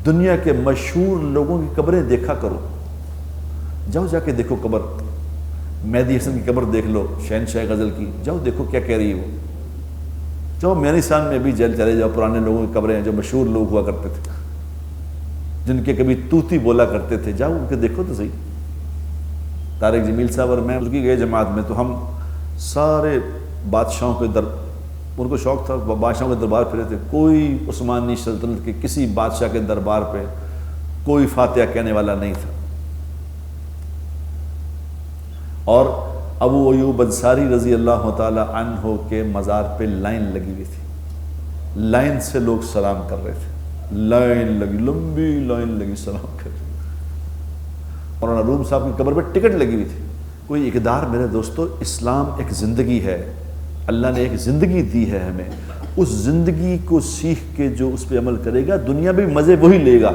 دنیا کے مشہور لوگوں کی قبریں دیکھا کرو، جاؤ جا کے دیکھو قبر، مہدی حسن کی قبر دیکھ لو، شہنشاہ غزل کی، جاؤ دیکھو کیا کہہ رہی ہے وہ، جاؤ میانستان میں بھی جیل چلے جاؤ، پرانے لوگوں کی قبریں ہیں جو مشہور لوگ ہوا کرتے تھے، جن کے کبھی طوطی بولا کرتے تھے، جاؤ ان کے دیکھو تو صحیح۔ طارق جمیل صاحب اور میں کی گئے جماعت میں، تو ہم سارے بادشاہوں کے ان کو شوق تھا، بادشاہوں کے دربار پھرے تھے، کوئی عثمانی سلطنت کے کسی بادشاہ کے دربار پہ کوئی فاتحہ کہنے والا نہیں تھا، اور ابو ایوب انصاری رضی اللہ تعالی عنہ کے مزار پہ لائن لگی ہوئی تھی، لائن سے لوگ سلام کر رہے تھے، لائن لگی، لمبی لائن لگی، سلام کر رہے تھے۔ مولانا روم صاحب کی قبر پہ ٹکٹ لگی ہوئی تھی۔ کوئی اقدار میرے دوستو، اسلام ایک زندگی ہے، اللہ نے ایک زندگی دی ہے ہمیں، اس زندگی کو سیکھ کے جو اس پہ عمل کرے گا دنیا میں بھی مزے وہی لے گا۔